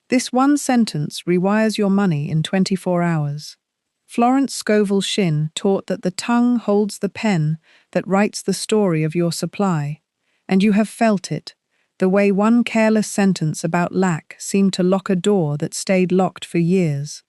This one sentence rewires your money in 24 hours. Florence Scovel Shinn taught that the tongue holds the pen that writes the story of your supply, and you have felt it, the way one careless sentence about lack seemed to lock a door that stayed locked for years.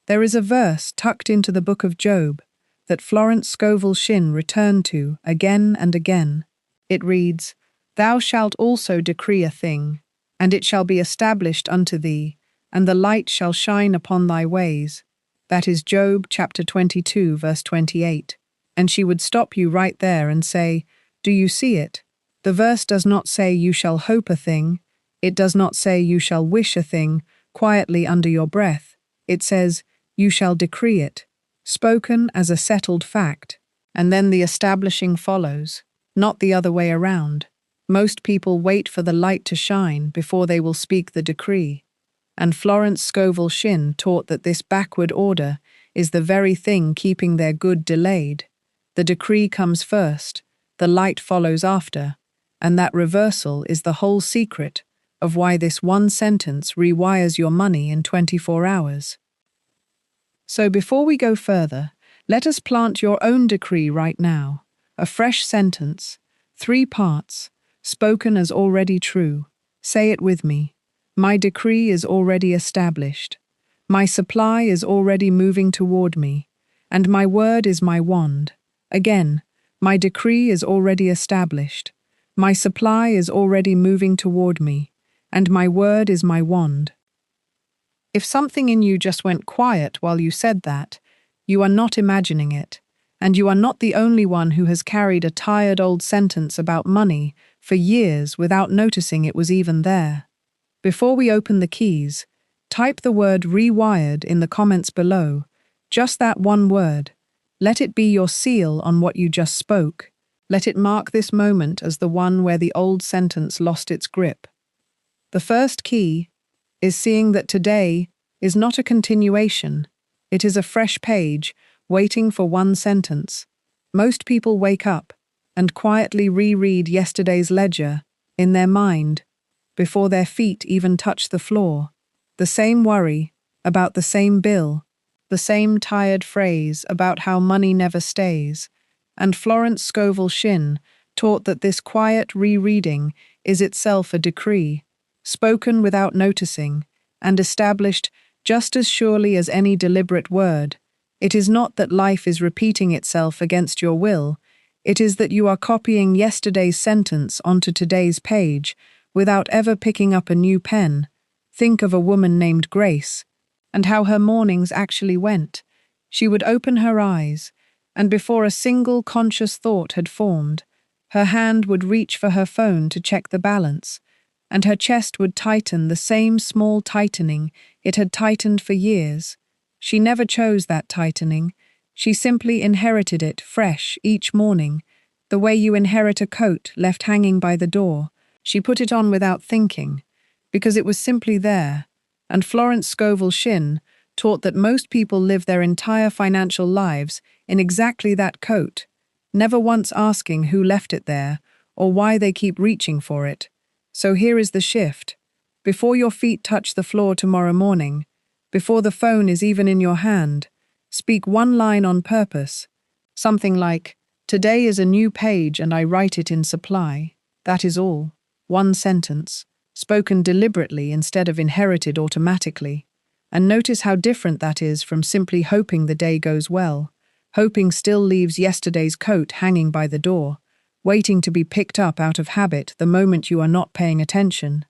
There is a verse tucked into the book of Job that Florence Scovel Shinn returned to again and again. It reads, "Thou shalt also decree a thing, and it shall be established unto thee, and the light shall shine upon thy ways." That is Job chapter 22, verse 28. And she would stop you right there and say, "Do you see it? The verse does not say you shall hope a thing. It does not say you shall wish a thing quietly under your breath. It says, you shall decree it, spoken as a settled fact, and then the establishing follows, not the other way around. Most people wait for the light to shine before they will speak the decree. And Florence Scovel Shinn taught that this backward order is the very thing keeping their good delayed. The decree comes first, the light follows after, and that reversal is the whole secret of why this one sentence rewires your money in 24 hours. So before we go further, let us plant your own decree right now. A fresh sentence, 3 parts, spoken as already true. Say it with me. My decree is already established. My supply is already moving toward me, and my word is my wand. Again, my decree is already established. My supply is already moving toward me, and my word is my wand. If something in you just went quiet while you said that, you are not imagining it, and you are not the only one who has carried a tired old sentence about money for years without noticing it was even there. Before we open the keys, type the word rewired in the comments below, just that one word. Let it be your seal on what you just spoke. Let it mark this moment as the one where the old sentence lost its grip. The first key is seeing that today is not a continuation. It is a fresh page, waiting for one sentence. Most people wake up and quietly reread yesterday's ledger in their mind before their feet even touch the floor. The same worry about the same bill, the same tired phrase about how money never stays. And Florence Scovel Shinn taught that this quiet rereading is itself a decree, spoken without noticing, and established just as surely as any deliberate word. It is not that life is repeating itself against your will, it is that you are copying yesterday's sentence onto today's page without ever picking up a new pen. Think of a woman named Grace, and how her mornings actually went. She would open her eyes, and before a single conscious thought had formed, her hand would reach for her phone to check the balance, and her chest would tighten the same small tightening it had tightened for years. She never chose that tightening. She simply inherited it fresh each morning, the way you inherit a coat left hanging by the door. She put it on without thinking, because it was simply there. And Florence Scovel Shinn taught that most people live their entire financial lives in exactly that coat, never once asking who left it there or why they keep reaching for it. So here is the shift. Before your feet touch the floor tomorrow morning, before the phone is even in your hand, speak one line on purpose. Something like, "Today is a new page and I write it in supply." That is all. One sentence, spoken deliberately instead of inherited automatically. And notice how different that is from simply hoping the day goes well. Hoping still leaves yesterday's coat hanging by the door, waiting to be picked up out of habit the moment you are not paying attention.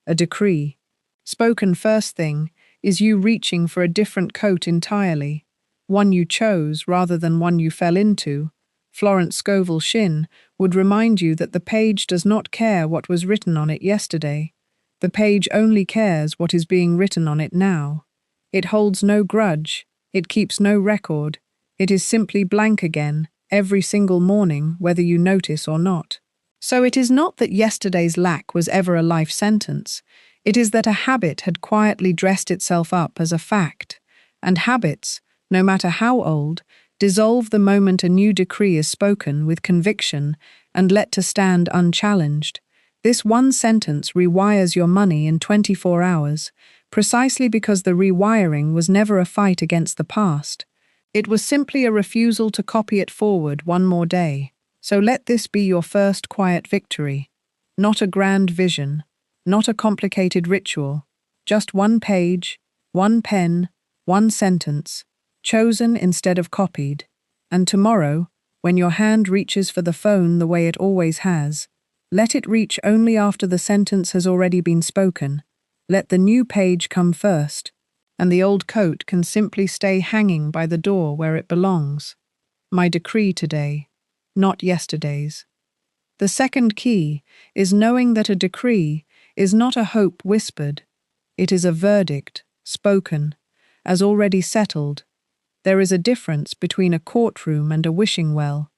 A decree, spoken first thing, is you reaching for a different coat entirely, one you chose rather than one you fell into. Florence Scovel Shinn would remind you that the page does not care what was written on it yesterday. The page only cares what is being written on it now. It holds no grudge, it keeps no record, it is simply blank again, every single morning, whether you notice or not. So it is not that yesterday's lack was ever a life sentence, it is that a habit had quietly dressed itself up as a fact, and habits, no matter how old, dissolve the moment a new decree is spoken with conviction and let to stand unchallenged. This one sentence rewires your money in 24 hours, precisely because the rewiring was never a fight against the past. It was simply a refusal to copy it forward one more day. So let this be your first quiet victory. Not a grand vision, not a complicated ritual, just one page, one pen, one sentence, chosen instead of copied. And tomorrow, when your hand reaches for the phone the way it always has, let it reach only after the sentence has already been spoken. Let the new page come first, and the old coat can simply stay hanging by the door where it belongs. My decree today, not yesterday's. The second key is knowing that a decree is not a hope whispered. It is a verdict, spoken, as already settled. There is a difference between a courtroom and a wishing well,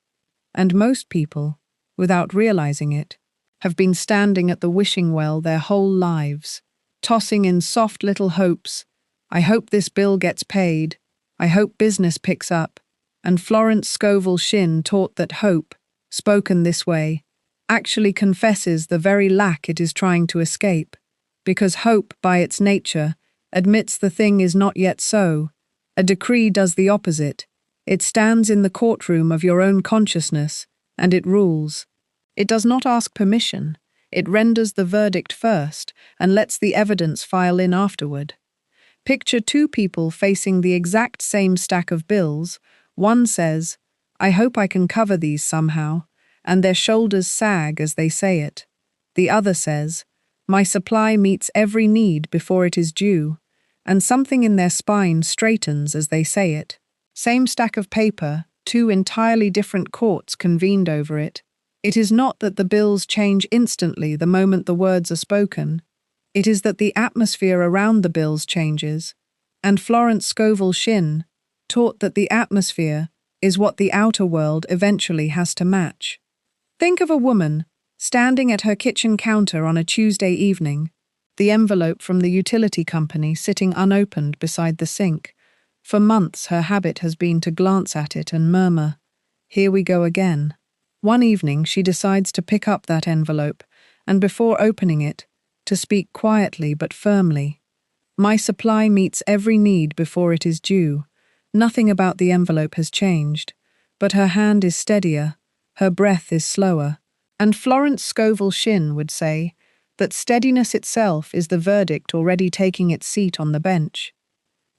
and most people, without realizing it, have been standing at the wishing well their whole lives, tossing in soft little hopes. I hope this bill gets paid. I hope business picks up. And Florence Scovel Shinn taught that hope, spoken this way, actually confesses the very lack it is trying to escape, because hope, by its nature, admits the thing is not yet so. A decree does the opposite. It stands in the courtroom of your own consciousness, and it rules. It does not ask permission. It renders the verdict first and lets the evidence file in afterward. Picture two people facing the exact same stack of bills. One says, I hope I can cover these somehow, and their shoulders sag as they say it. The other says, my supply meets every need before it is due, and something in their spine straightens as they say it. Same stack of paper, two entirely different courts convened over it. It is not that the bills change instantly the moment the words are spoken. It is that the atmosphere around the bills changes, and Florence Scovel Shinn taught that the atmosphere is what the outer world eventually has to match. Think of a woman standing at her kitchen counter on a Tuesday evening, the envelope from the utility company sitting unopened beside the sink. For months her habit has been to glance at it and murmur, here we go again. One evening she decides to pick up that envelope, and before opening it, to speak quietly but firmly. My supply meets every need before it is due. Nothing about the envelope has changed, but her hand is steadier, her breath is slower. And Florence Scovel Shinn would say that steadiness itself is the verdict already taking its seat on the bench.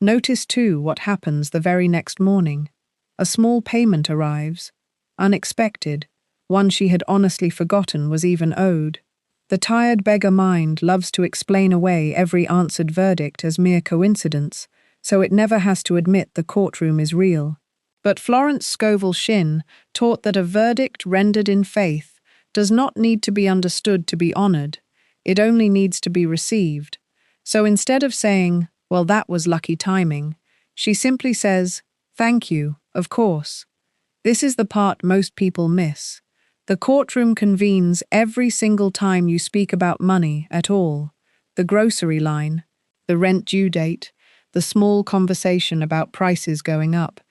Notice too what happens the very next morning. A small payment arrives, unexpected, one she had honestly forgotten was even owed. The tired beggar mind loves to explain away every answered verdict as mere coincidence, so it never has to admit the courtroom is real. But Florence Scovel Shinn taught that a verdict rendered in faith does not need to be understood to be honored, it only needs to be received. So instead of saying, well, that was lucky timing, she simply says, thank you, of course. This is the part most people miss. The courtroom convenes every single time you speak about money at all. The grocery line, the rent due date, the small conversation about prices going up.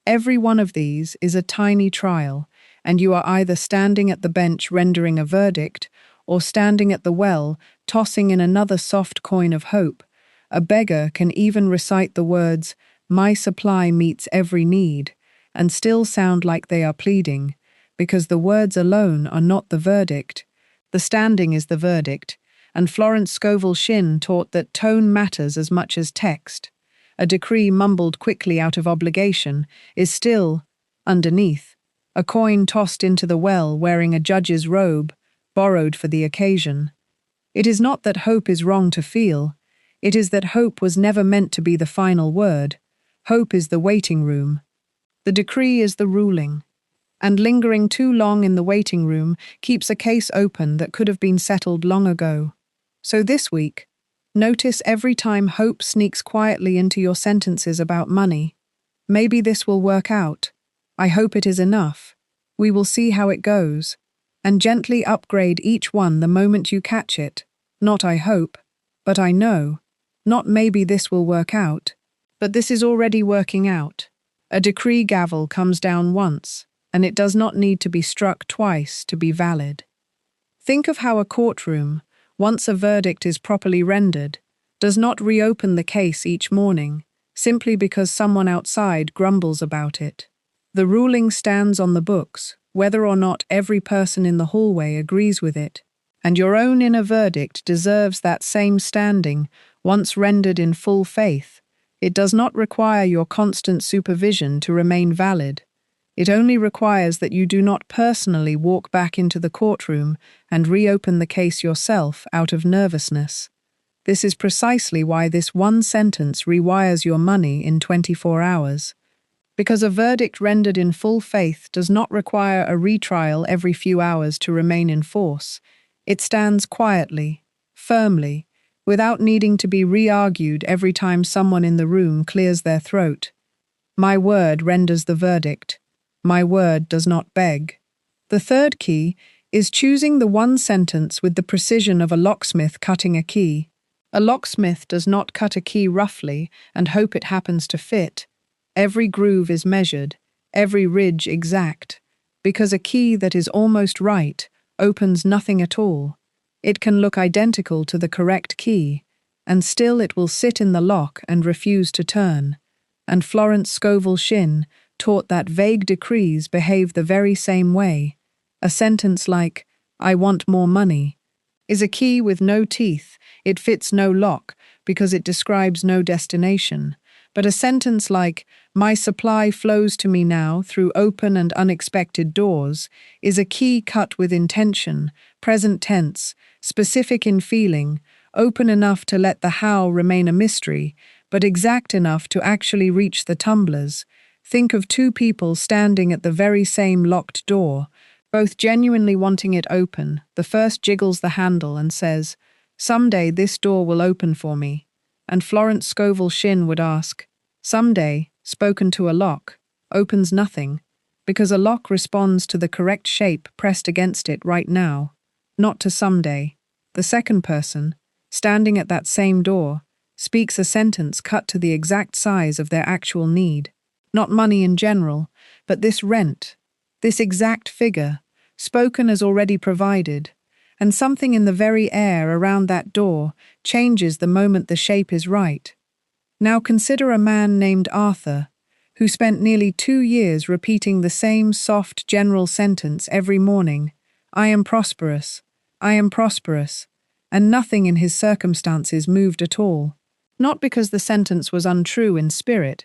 Every one of these is a tiny trial, and you are either standing at the bench rendering a verdict, or standing at the well, tossing in another soft coin of hope. A beggar can even recite the words, my supply meets every need, and still sound like they are pleading, because the words alone are not the verdict. The standing is the verdict, and Florence Scovel Shinn taught that tone matters as much as text. A decree mumbled quickly out of obligation is still, underneath, a coin tossed into the well wearing a judge's robe, borrowed for the occasion. It is not that hope is wrong to feel, it is that hope was never meant to be the final word. Hope is the waiting room. The decree is the ruling, and lingering too long in the waiting room keeps a case open that could have been settled long ago. So this week, notice every time hope sneaks quietly into your sentences about money. Maybe this will work out. I hope it is enough. We will see how it goes. And gently upgrade each one the moment you catch it. Not I hope, but I know. Not maybe this will work out, but this is already working out. A decree gavel comes down once, and it does not need to be struck twice to be valid. Think of how a courtroom, once a verdict is properly rendered, does not reopen the case each morning, simply because someone outside grumbles about it. The ruling stands on the books, whether or not every person in the hallway agrees with it, and your own inner verdict deserves that same standing once rendered in full faith. It does not require your constant supervision to remain valid. It only requires that you do not personally walk back into the courtroom and reopen the case yourself out of nervousness. This is precisely why this one sentence rewires your money in 24 hours. Because a verdict rendered in full faith does not require a retrial every few hours to remain in force. It stands quietly, firmly, without needing to be re-argued every time someone in the room clears their throat. My word renders the verdict. My word does not beg. The third key is choosing the one sentence with the precision of a locksmith cutting a key. A locksmith does not cut a key roughly and hope it happens to fit. Every groove is measured, every ridge exact, because a key that is almost right opens nothing at all. It can look identical to the correct key, and still it will sit in the lock and refuse to turn. And Florence Scovel Shinn taught that vague decrees behave the very same way. A sentence like, "I want more money," is a key with no teeth. It fits no lock because it describes no destination. But a sentence like, "My supply flows to me now through open and unexpected doors," is a key cut with intention, present tense, specific in feeling, open enough to let the how remain a mystery, but exact enough to actually reach the tumblers. Think of two people standing at the very same locked door, both genuinely wanting it open. The first jiggles the handle and says, "Someday this door will open for me." And Florence Scovel Shinn would ask, "Someday, spoken to a lock, opens nothing, because a lock responds to the correct shape pressed against it right now, not to someday." The second person, standing at that same door, speaks a sentence cut to the exact size of their actual need. Not money in general, but this rent, this exact figure, spoken as already provided, and something in the very air around that door changes the moment the shape is right. Now consider a man named Arthur, who spent nearly 2 years repeating the same soft general sentence every morning, "I am prosperous, I am prosperous," and nothing in his circumstances moved at all. Not because the sentence was untrue in spirit,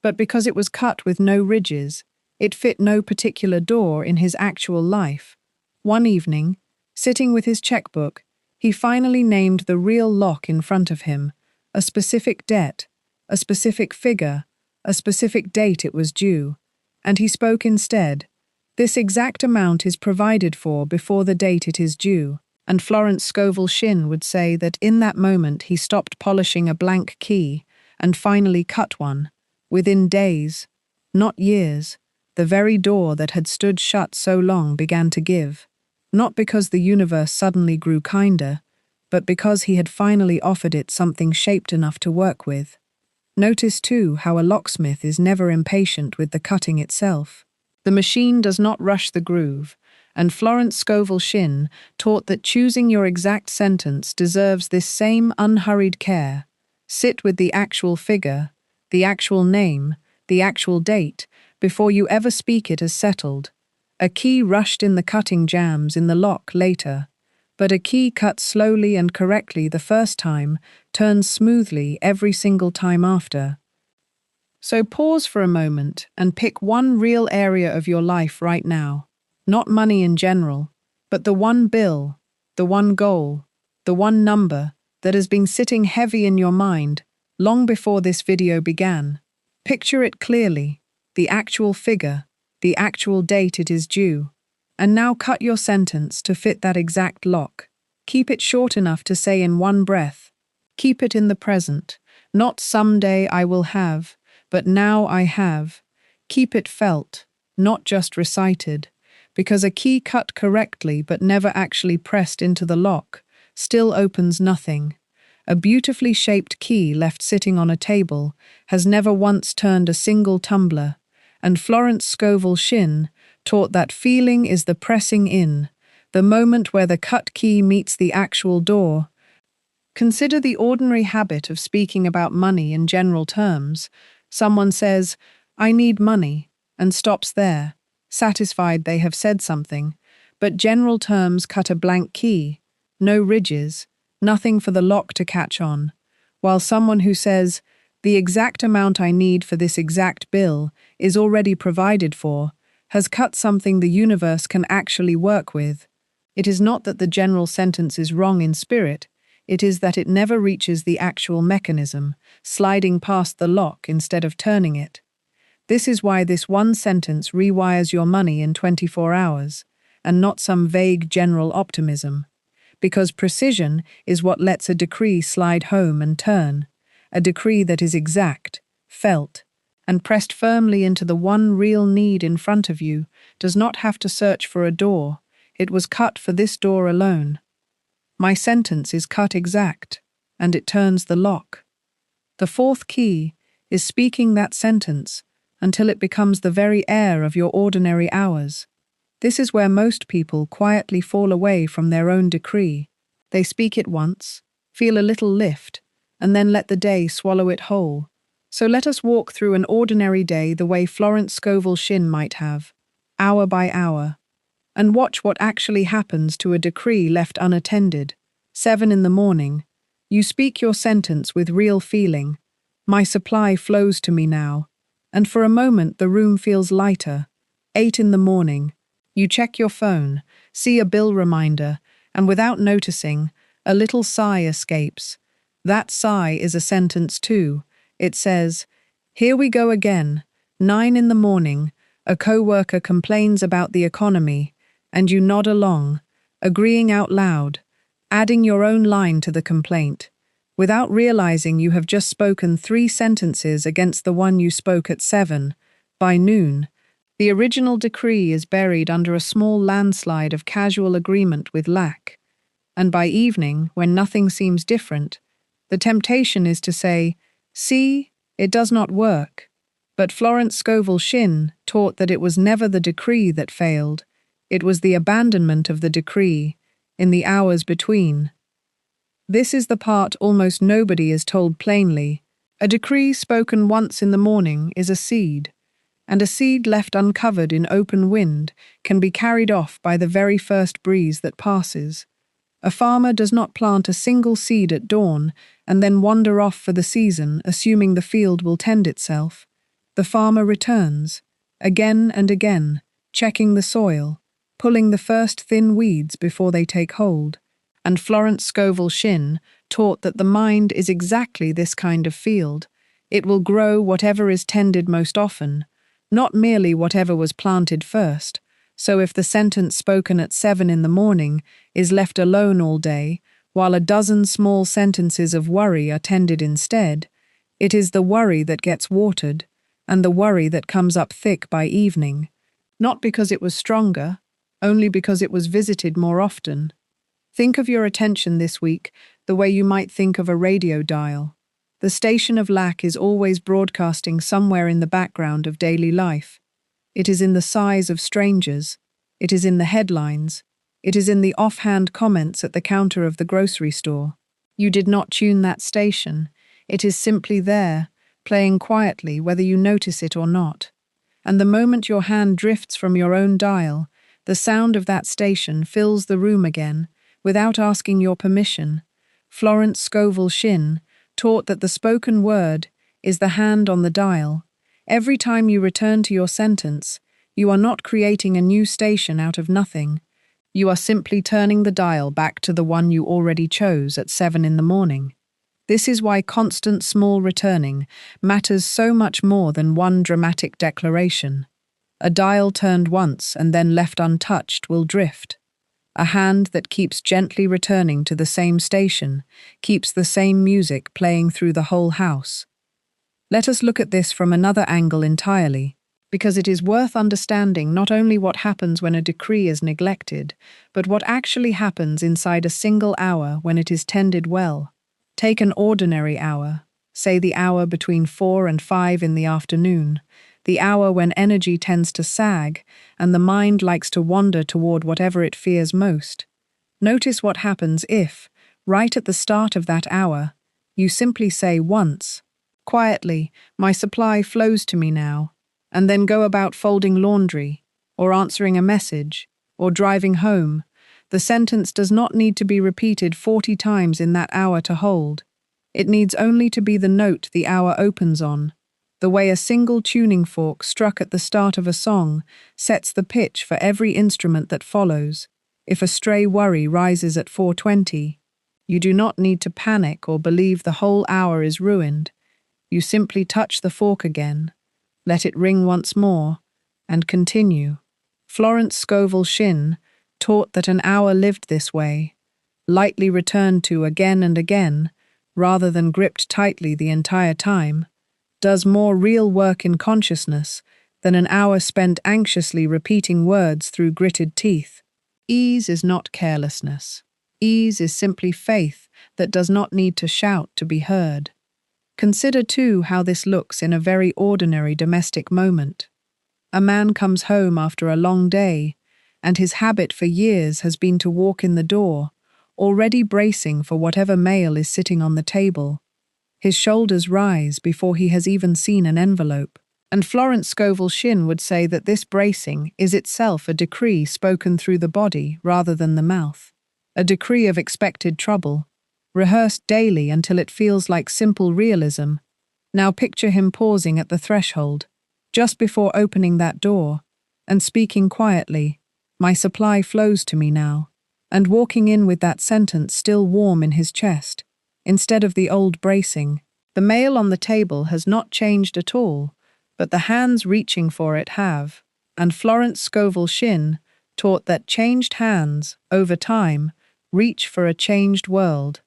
but because it was cut with no ridges. It fit no particular door in his actual life. One evening, sitting with his checkbook, he finally named the real lock in front of him, a specific debt, a specific figure, a specific date it was due, and he spoke instead, "This exact amount is provided for before the date it is due." And Florence Scovel Shinn would say that in that moment he stopped polishing a blank key and finally cut one. Within days, not years, the very door that had stood shut so long began to give. Not because the universe suddenly grew kinder, but because he had finally offered it something shaped enough to work with. Notice too how a locksmith is never impatient with the cutting itself. The machine does not rush the groove, and Florence Scovel Shinn taught that choosing your exact sentence deserves this same unhurried care. Sit with the actual figure, the actual name, the actual date, before you ever speak it as settled. A key rushed in the cutting jams in the lock later, but a key cut slowly and correctly the first time turns smoothly every single time after. So pause for a moment and pick one real area of your life right now. Not money in general, but the one bill, the one goal, the one number that has been sitting heavy in your mind long before this video began. Picture it clearly, the actual figure, the actual date it is due, and now cut your sentence to fit that exact lock. Keep it short enough to say in one breath. Keep it in the present, not "someday I will have," but "now I have." Keep it felt, not just recited, because a key cut correctly but never actually pressed into the lock still opens nothing. A beautifully shaped key left sitting on a table has never once turned a single tumbler, and Florence Scovel Shinn taught that feeling is the pressing in, the moment where the cut key meets the actual door. Consider the ordinary habit of speaking about money in general terms. Someone says, "I need money," and stops there, satisfied they have said something. But general terms cut a blank key, no ridges, nothing for the lock to catch on. While someone who says, "The exact amount I need for this exact bill is already provided for," has cut something the universe can actually work with. It is not that the general sentence is wrong in spirit, it is that it never reaches the actual mechanism, sliding past the lock instead of turning it. This is why this one sentence rewires your money in 24 hours, and not some vague general optimism. Because precision is what lets a decree slide home and turn, a decree that is exact, felt, and pressed firmly into the one real need in front of you, does not have to search for a door. It was cut for this door alone. My sentence is cut exact, and it turns the lock. The fourth key is speaking that sentence until it becomes the very air of your ordinary hours. This is where most people quietly fall away from their own decree. They speak it once, feel a little lift, and then let the day swallow it whole. So let us walk through an ordinary day the way Florence Scovel Shinn might have, hour by hour, and watch what actually happens to a decree left unattended. 7 in the morning. You speak your sentence with real feeling. My supply flows to me now. And for a moment the room feels lighter. 8 in the morning. You check your phone, see a bill reminder, and without noticing, a little sigh escapes. That sigh is a sentence too. It says, "Here we go again." 9 in the morning. A co-worker complains about the economy, and you nod along, agreeing out loud, adding your own line to the complaint. Without realizing you have just spoken 3 sentences against the one you spoke at 7. By noon, the original decree is buried under a small landslide of casual agreement with lack. And by evening, when nothing seems different, the temptation is to say, "See, it does not work." But Florence Scovel Shinn taught that it was never the decree that failed, it was the abandonment of the decree in the hours between. This is the part almost nobody is told plainly. A decree spoken once in the morning is a seed, and a seed left uncovered in open wind can be carried off by the very first breeze that passes. A farmer does not plant a single seed at dawn and then wander off for the season, assuming the field will tend itself. The farmer returns, again and again, checking the soil, pulling the first thin weeds before they take hold. And Florence Scovel Shinn taught that the mind is exactly this kind of field. It will grow whatever is tended most often, not merely whatever was planted first. So if the sentence spoken at 7 in the morning is left alone all day, while a dozen small sentences of worry are tended instead, it is the worry that gets watered, and the worry that comes up thick by evening, not because it was stronger, only because it was visited more often. Think of your attention this week the way you might think of a radio dial. The station of lack is always broadcasting somewhere in the background of daily life. It is in the sighs of strangers. It is in the headlines. It is in the offhand comments at the counter of the grocery store. You did not tune that station. It is simply there, playing quietly whether you notice it or not. And the moment your hand drifts from your own dial, the sound of that station fills the room again, without asking your permission. Florence Scovel Shinn taught that the spoken word is the hand on the dial. Every time you return to your sentence, you are not creating a new station out of nothing. You are simply turning the dial back to the one you already chose at 7 in the morning. This is why constant small returning matters so much more than one dramatic declaration. A dial turned once and then left untouched will drift. A hand that keeps gently returning to the same station keeps the same music playing through the whole house. Let us look at this from another angle entirely, because it is worth understanding not only what happens when a decree is neglected, but what actually happens inside a single hour when it is tended well. Take an ordinary hour, say the hour between 4 and 5 in the afternoon. the hour when energy tends to sag and the mind likes to wander toward whatever it fears most. Notice what happens if, right at the start of that hour, you simply say once, quietly, "My supply flows to me now," and then go about folding laundry, or answering a message, or driving home. The sentence does not need to be repeated 40 times in that hour to hold. It needs only to be the note the hour opens on. The way a single tuning fork struck at the start of a song sets the pitch for every instrument that follows. If a stray worry rises at 4:20, you do not need to panic or believe the whole hour is ruined. You simply touch the fork again, let it ring once more, and continue. Florence Scovel Shinn taught that an hour lived this way, lightly returned to again and again, rather than gripped tightly the entire time, does more real work in consciousness than an hour spent anxiously repeating words through gritted teeth. Ease is not carelessness. Ease is simply faith that does not need to shout to be heard. Consider, too, how this looks in a very ordinary domestic moment. A man comes home after a long day, and his habit for years has been to walk in the door, already bracing for whatever mail is sitting on the table. His shoulders rise before he has even seen an envelope. And Florence Scovel Shinn would say that this bracing is itself a decree spoken through the body rather than the mouth. A decree of expected trouble, rehearsed daily until it feels like simple realism. Now picture him pausing at the threshold, just before opening that door, and speaking quietly, "My supply flows to me now," and walking in with that sentence still warm in his chest, instead of the old bracing. The mail on the table has not changed at all, but the hands reaching for it have, and Florence Scovel Shinn taught that changed hands, over time, reach for a changed world,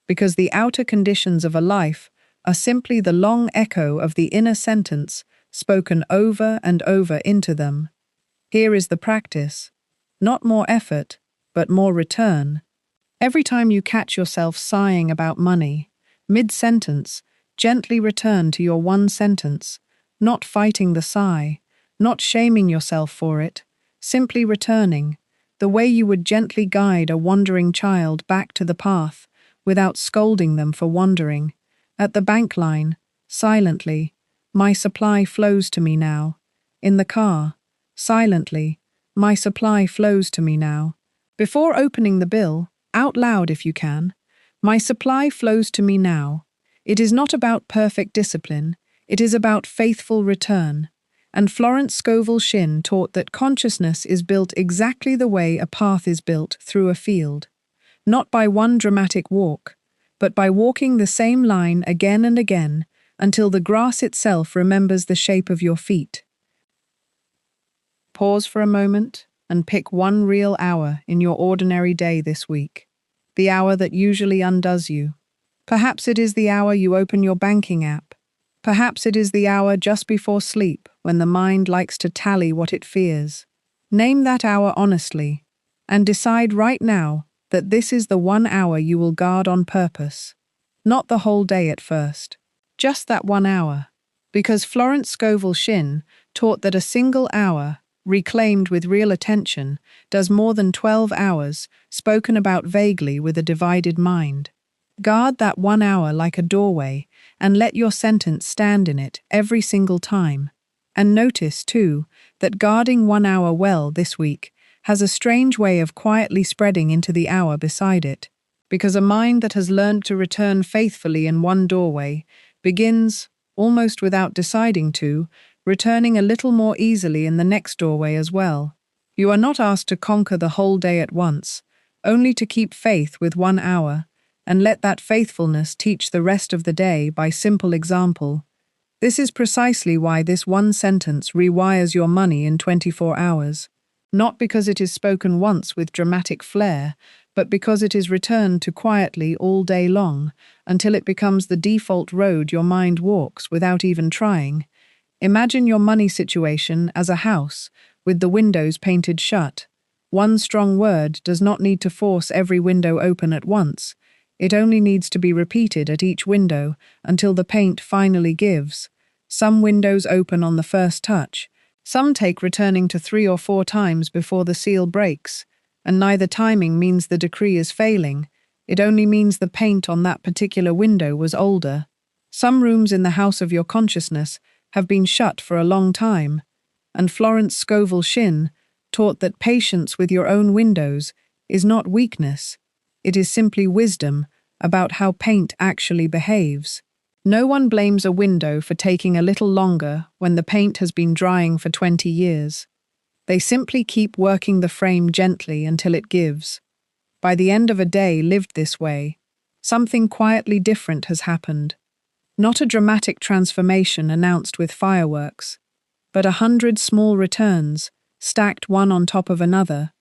because the outer conditions of a life are simply the long echo of the inner sentence spoken over and over into them. Here is the practice. Not more effort, but more return. Every time you catch yourself sighing about money, mid-sentence, gently return to your one sentence, not fighting the sigh, not shaming yourself for it, simply returning, the way you would gently guide a wandering child back to the path, without scolding them for wandering. At the bank line, silently, "My supply flows to me now." In the car, silently, "My supply flows to me now." Before opening the bill, out loud if you can, "My supply flows to me now." It is not about perfect discipline, it is about faithful return. And Florence Scovel Shinn taught that consciousness is built exactly the way a path is built through a field. Not by one dramatic walk, but by walking the same line again and again until the grass itself remembers the shape of your feet. Pause for a moment and pick one real hour in your ordinary day this week, the hour that usually undoes you. Perhaps it is the hour you open your banking app. Perhaps it is the hour just before sleep when the mind likes to tally what it fears. Name that hour honestly and decide right now that this is the 1 hour you will guard on purpose. Not the whole day at first, just that 1 hour. Because Florence Scovel Shinn taught that a single hour, reclaimed with real attention, does more than 12 hours spoken about vaguely with a divided mind. Guard that 1 hour like a doorway and let your sentence stand in it every single time. And notice, too, that guarding 1 hour well this week has a strange way of quietly spreading into the hour beside it, because a mind that has learned to return faithfully in one doorway begins, almost without deciding to, returning a little more easily in the next doorway as well. You are not asked to conquer the whole day at once, only to keep faith with 1 hour, and let that faithfulness teach the rest of the day by simple example. This is precisely why this one sentence rewires your money in 24 hours. Not because it is spoken once with dramatic flair, but because it is returned to quietly all day long, until it becomes the default road your mind walks without even trying. Imagine your money situation as a house, with the windows painted shut. One strong word does not need to force every window open at once. It only needs to be repeated at each window until the paint finally gives. Some windows open on the first touch. Some take returning to 3 or 4 times before the seal breaks, and neither timing means the decree is failing. It only means the paint on that particular window was older. Some rooms in the house of your consciousness have been shut for a long time, and Florence Scovel Shinn taught that patience with your own windows is not weakness, it is simply wisdom about how paint actually behaves. No one blames a window for taking a little longer when the paint has been drying for 20 years. They simply keep working the frame gently until it gives. By the end of a day lived this way, something quietly different has happened. Not a dramatic transformation announced with fireworks, but 100 small returns, stacked one on top of another,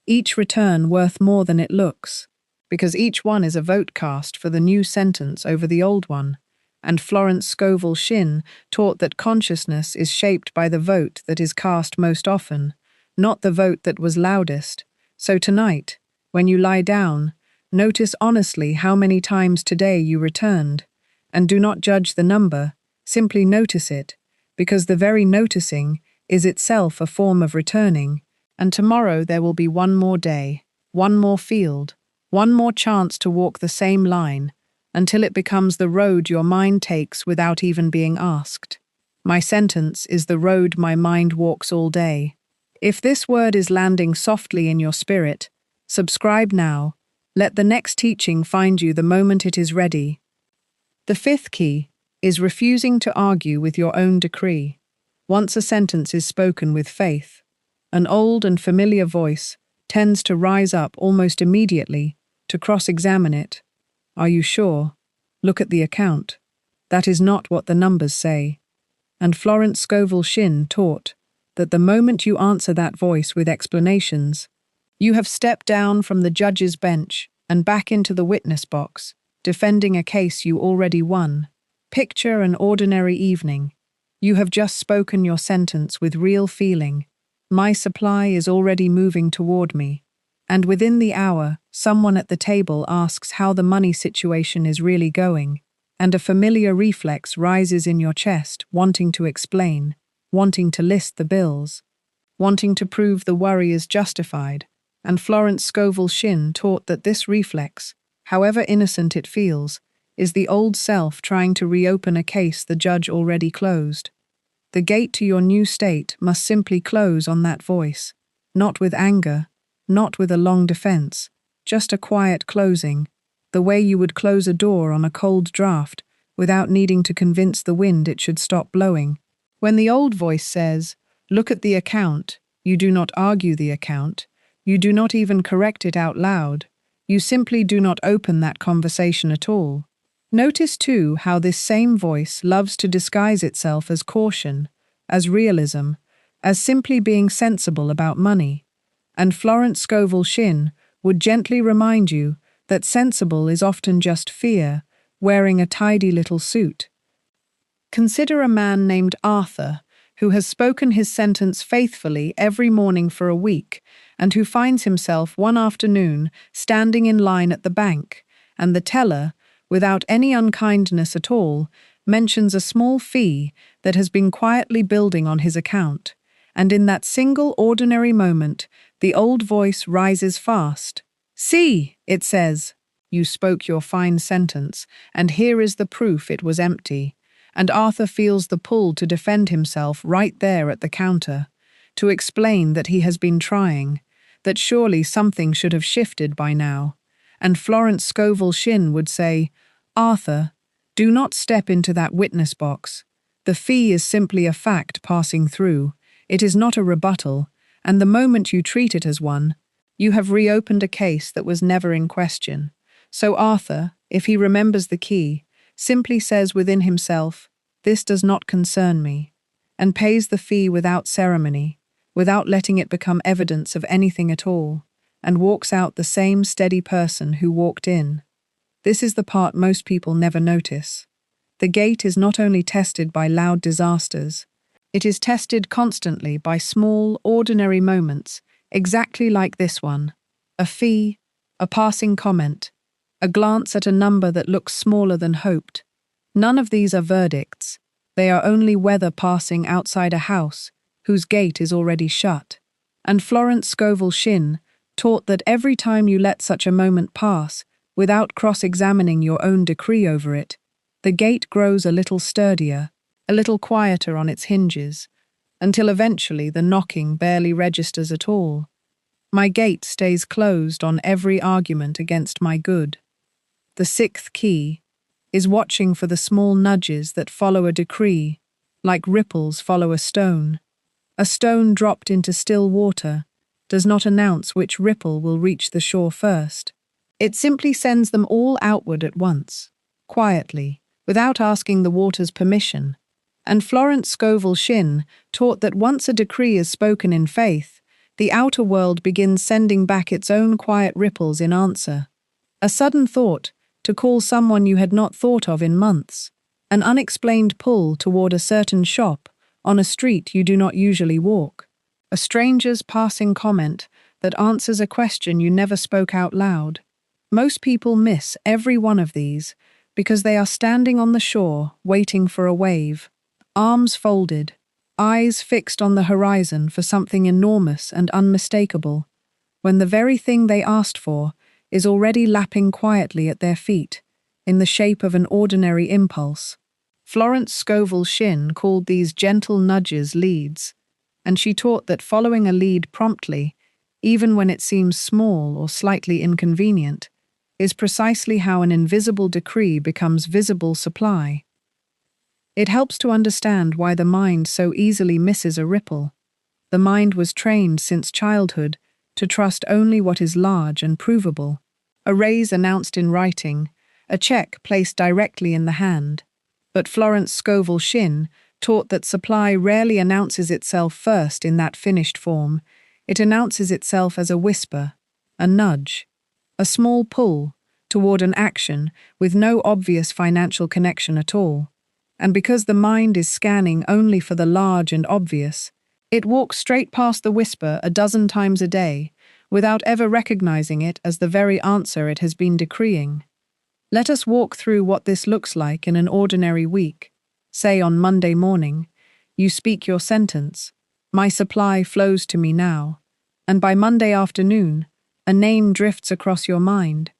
each return worth more than it looks, because each one is a vote cast for the new sentence over the old one, and Florence Scovel Shinn taught that consciousness is shaped by the vote that is cast most often, not the vote that was loudest. So tonight, when you lie down, notice honestly how many times today you returned, and do not judge the number, simply notice it, because the very noticing is itself a form of returning, and tomorrow there will be one more day, one more field, one more chance to walk the same line, until it becomes the road your mind takes without even being asked. My sentence is the road my mind walks all day. If this word is landing softly in your spirit, subscribe now. Let the next teaching find you the moment it is ready. The fifth key is refusing to argue with your own decree. Once a sentence is spoken with faith, an old and familiar voice tends to rise up almost immediately to cross-examine it. Are you sure? Look at the account. That is not what the numbers say. And Florence Scovel Shinn taught that the moment you answer that voice with explanations, you have stepped down from the judge's bench and back into the witness box, defending a case you already won. Picture an ordinary evening. You have just spoken your sentence with real feeling. My supply is already moving toward me. And within the hour, someone at the table asks how the money situation is really going, and a familiar reflex rises in your chest, wanting to explain, wanting to list the bills, wanting to prove the worry is justified, and Florence Scovel Shinn taught that this reflex, however innocent it feels, is the old self trying to reopen a case the judge already closed. The gate to your new state must simply close on that voice, not with anger, not with a long defense, just a quiet closing, the way you would close a door on a cold draft without needing to convince the wind it should stop blowing. When the old voice says, "Look at the account," you do not argue the account, you do not even correct it out loud, you simply do not open that conversation at all. Notice too how this same voice loves to disguise itself as caution, as realism, as simply being sensible about money. And Florence Scovel Shinn would gently remind you that sensible is often just fear, wearing a tidy little suit. Consider a man named Arthur, who has spoken his sentence faithfully every morning for a week, and who finds himself one afternoon standing in line at the bank, and the teller, without any unkindness at all, mentions a small fee that has been quietly building on his account, and in that single ordinary moment, the old voice rises fast. "See," it says, "you spoke your fine sentence, and here is the proof it was empty." And Arthur feels the pull to defend himself right there at the counter, to explain that he has been trying, that surely something should have shifted by now. And Florence Scovel Shinn would say, "Arthur, do not step into that witness box. The fee is simply a fact passing through. It is not a rebuttal, and the moment you treat it as one, you have reopened a case that was never in question." So Arthur, if he remembers the key, simply says within himself, "This does not concern me," and pays the fee without ceremony, without letting it become evidence of anything at all, and walks out the same steady person who walked in. This is the part most people never notice. The gate is not only tested by loud disasters, it is tested constantly by small, ordinary moments, exactly like this one. A fee, a passing comment, a glance at a number that looks smaller than hoped. None of these are verdicts. They are only weather passing outside a house whose gate is already shut. And Florence Scovel Shinn taught that every time you let such a moment pass, without cross-examining your own decree over it, the gate grows a little sturdier, a little quieter on its hinges, until eventually the knocking barely registers at all. My gate stays closed on every argument against my good. The sixth key is watching for the small nudges that follow a decree, like ripples follow a stone. A stone dropped into still water does not announce which ripple will reach the shore first. It simply sends them all outward at once, quietly, without asking the water's permission. And Florence Scovel Shinn taught that once a decree is spoken in faith, the outer world begins sending back its own quiet ripples in answer. A sudden thought to call someone you had not thought of in months, an unexplained pull toward a certain shop on a street you do not usually walk, a stranger's passing comment that answers a question you never spoke out loud. Most people miss every one of these because they are standing on the shore waiting for a wave, arms folded, eyes fixed on the horizon for something enormous and unmistakable, when the very thing they asked for is already lapping quietly at their feet, in the shape of an ordinary impulse. Florence Scovel Shinn called these gentle nudges leads, and she taught that following a lead promptly, even when it seems small or slightly inconvenient, is precisely how an invisible decree becomes visible supply. It helps to understand why the mind so easily misses a ripple. The mind was trained since childhood to trust only what is large and provable. A raise announced in writing, a check placed directly in the hand. But Florence Scovel Shinn taught that supply rarely announces itself first in that finished form. It announces itself as a whisper, a nudge, a small pull toward an action with no obvious financial connection at all. And because the mind is scanning only for the large and obvious, it walks straight past the whisper a dozen times a day, without ever recognizing it as the very answer it has been decreeing. Let us walk through what this looks like in an ordinary week. Say on Monday morning, you speak your sentence, "My supply flows to me now," and by Monday afternoon, a name drifts across your mind,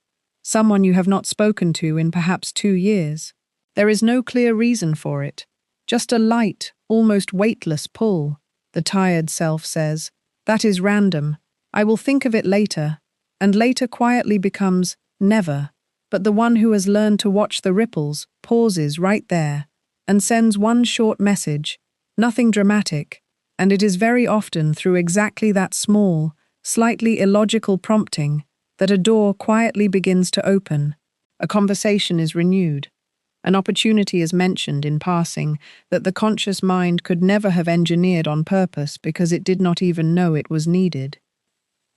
someone you have not spoken to in perhaps 2 years. There is no clear reason for it, just a light, almost weightless pull. The tired self says, "That is random, I will think of it later," and later quietly becomes never. But the one who has learned to watch the ripples pauses right there and sends one short message, nothing dramatic, and it is very often through exactly that small, slightly illogical prompting that a door quietly begins to open, a conversation is renewed, an opportunity is mentioned in passing that the conscious mind could never have engineered on purpose because it did not even know it was needed.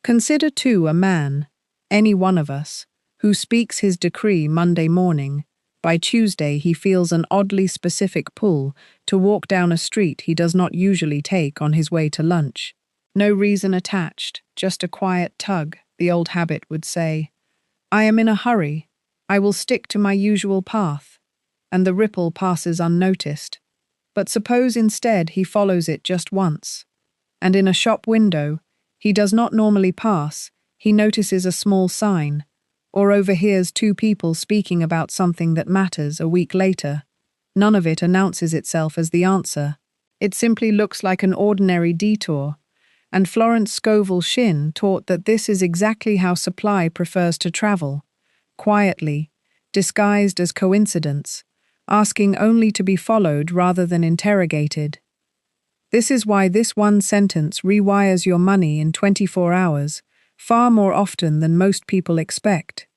Consider too a man, any one of us, who speaks his decree Monday morning. By Tuesday he feels an oddly specific pull to walk down a street he does not usually take on his way to lunch. No reason attached, just a quiet tug, the old habit would say. I am in a hurry. I will stick to my usual path. And the ripple passes unnoticed. But suppose instead he follows it just once. And in a shop window, he does not normally pass, he notices a small sign, or overhears 2 people speaking about something that matters a week later. None of it announces itself as the answer. It simply looks like an ordinary detour. And Florence Scovel Shinn taught that this is exactly how supply prefers to travel, quietly, disguised as coincidence, asking only to be followed rather than interrogated. This is why this one sentence rewires your money in 24 hours, far more often than most people expect.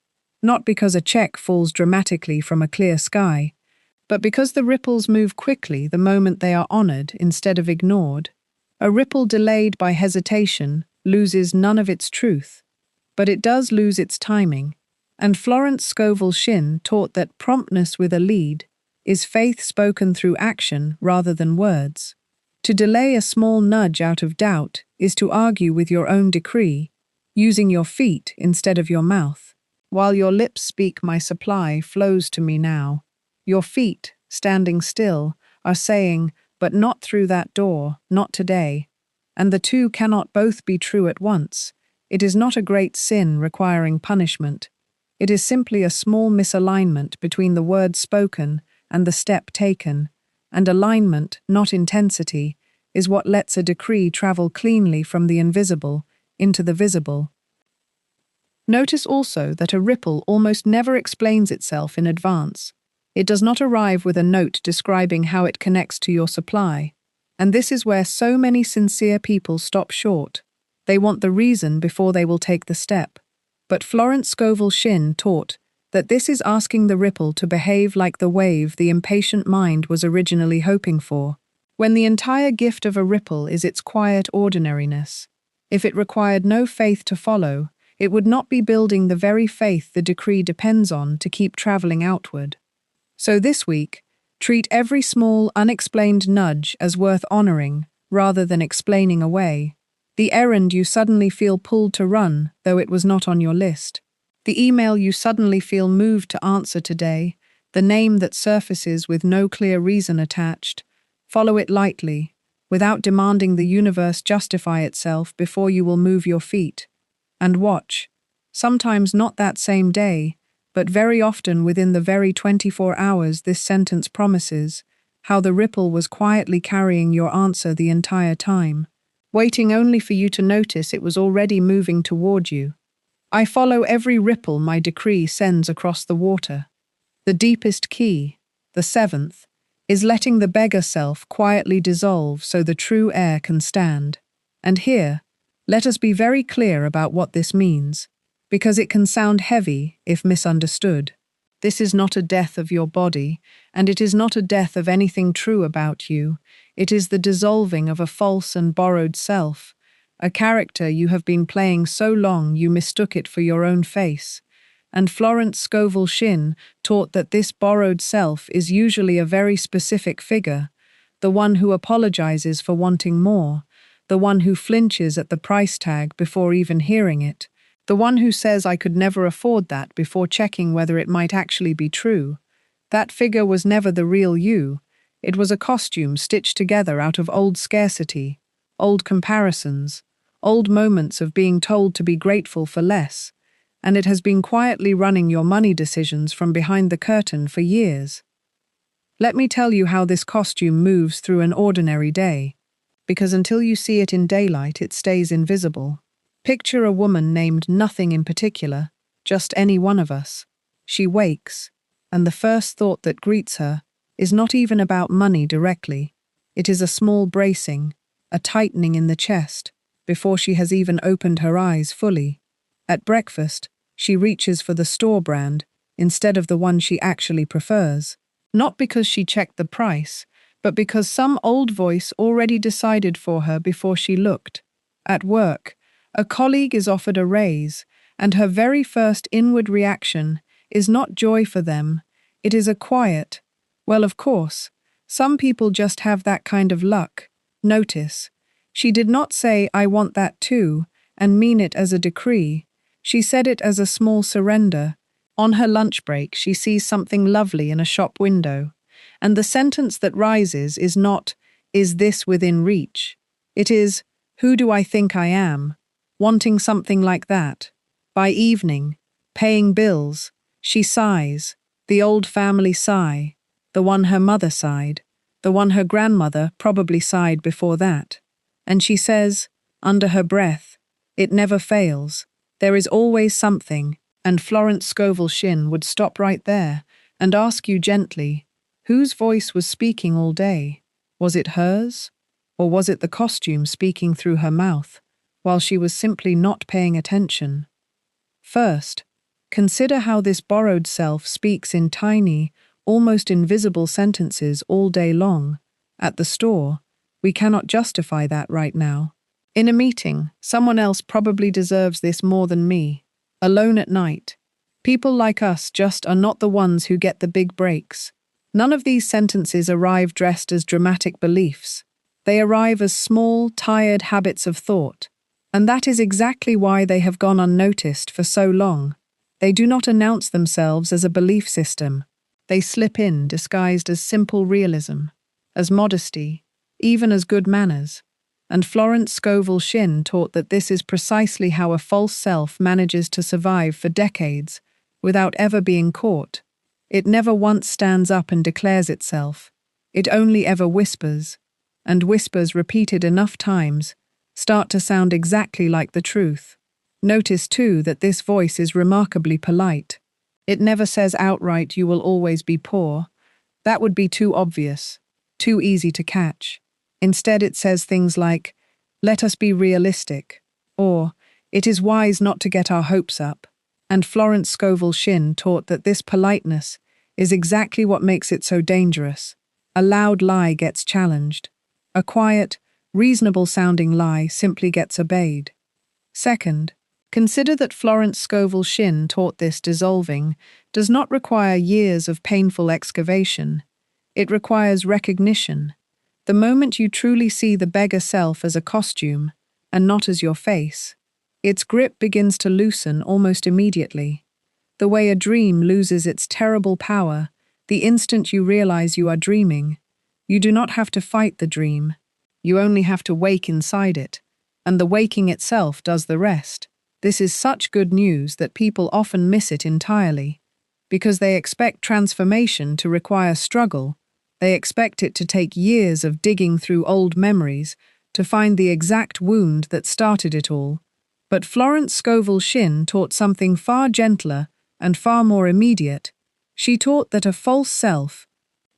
Not because a check falls dramatically from a clear sky, but because the ripples move quickly the moment they are honored instead of ignored. A ripple delayed by hesitation loses none of its truth, but it does lose its timing. And Florence Scovel Shinn taught that promptness with a lead is faith spoken through action rather than words. To delay a small nudge out of doubt is to argue with your own decree, using your feet instead of your mouth. While your lips speak, "My supply flows to me now," your feet, standing still, are saying, "But not through that door, not today." And the two cannot both be true at once. It is not a great sin requiring punishment. It is simply a small misalignment between the word spoken and the step taken, and alignment, not intensity, is what lets a decree travel cleanly from the invisible into the visible. Notice also that a ripple almost never explains itself in advance. It does not arrive with a note describing how it connects to your supply. And this is where so many sincere people stop short. They want the reason before they will take the step. But Florence Scovel Shinn taught that this is asking the ripple to behave like the wave the impatient mind was originally hoping for, when the entire gift of a ripple is its quiet ordinariness. If it required no faith to follow, it would not be building the very faith the decree depends on to keep traveling outward. So this week, treat every small, unexplained nudge as worth honoring, rather than explaining away. The errand you suddenly feel pulled to run, though it was not on your list. The email you suddenly feel moved to answer today, the name that surfaces with no clear reason attached. Follow it lightly, without demanding the universe justify itself before you will move your feet. And watch, sometimes not that same day, but very often within the very 24 hours this sentence promises, how the ripple was quietly carrying your answer the entire time, waiting only for you to notice it was already moving toward you. I follow every ripple my decree sends across the water. The deepest key, the seventh, is letting the beggar self quietly dissolve so the true air can stand. And here, let us be very clear about what this means, because it can sound heavy if misunderstood. This is not a death of your body, and it is not a death of anything true about you. It is the dissolving of a false and borrowed self, a character you have been playing so long you mistook it for your own face. And Florence Scovel Shinn taught that this borrowed self is usually a very specific figure, the one who apologizes for wanting more, the one who flinches at the price tag before even hearing it, the one who says I could never afford that before checking whether it might actually be true. That figure was never the real you. It was a costume stitched together out of old scarcity, old comparisons, old moments of being told to be grateful for less, and it has been quietly running your money decisions from behind the curtain for years. Let me tell you how this costume moves through an ordinary day, because until you see it in daylight, it stays invisible. Picture a woman named nothing in particular, just any one of us. She wakes, and the first thought that greets her is not even about money directly. It is a small bracing, a tightening in the chest, before she has even opened her eyes fully. At breakfast, she reaches for the store brand instead of the one she actually prefers, not because she checked the price, but because some old voice already decided for her before she looked. At work, a colleague is offered a raise, and her very first inward reaction is not joy for them, it is a quiet, well, of course, some people just have that kind of luck. Notice, she did not say, "I want that too," and mean it as a decree. She said it as a small surrender. On her lunch break, she sees something lovely in a shop window, and the sentence that rises is not, "Is this within reach?" It is, "Who do I think I am?" Wanting something like that. By evening, paying bills, she sighs, the old family sigh, the one her mother sighed, the one her grandmother probably sighed before that. And she says, under her breath, "It never fails. There is always something." And Florence Scovel Shinn would stop right there and ask you gently, whose voice was speaking all day? Was it hers? Or was it the costume speaking through her mouth, while she was simply not paying attention? First, consider how this borrowed self speaks in tiny, almost invisible sentences all day long. At the store, we cannot justify that right now. In a meeting, someone else probably deserves this more than me. Alone at night, people like us just are not the ones who get the big breaks. None of these sentences arrive dressed as dramatic beliefs. They arrive as small, tired habits of thought. And that is exactly why they have gone unnoticed for so long. They do not announce themselves as a belief system. They slip in disguised as simple realism. as modesty, even as good manners. And Florence Scovel Shinn taught that this is precisely how a false self manages to survive for decades without ever being caught. It never once stands up and declares itself. It only ever whispers, and whispers repeated enough times start to sound exactly like the truth. Notice, too, that this voice is remarkably polite. It never says outright, "You will always be poor." That would be too obvious, too easy to catch. Instead, it says things like, "Let us be realistic," or "It is wise not to get our hopes up." And Florence Scovel Shinn taught that this politeness is exactly what makes it so dangerous. A loud lie gets challenged. A quiet, reasonable-sounding lie simply gets obeyed. Second, consider that Florence Scovel Shinn taught this dissolving does not require years of painful excavation. It requires recognition. The moment you truly see the beggar self as a costume, and not as your face, its grip begins to loosen almost immediately. The way a dream loses its terrible power the instant you realize you are dreaming. You do not have to fight the dream. You only have to wake inside it, and the waking itself does the rest. This is such good news that people often miss it entirely. Because they expect transformation to require struggle, they expect it to take years of digging through old memories to find the exact wound that started it all. But Florence Scovel Shinn taught something far gentler and far more immediate. She taught that a false self,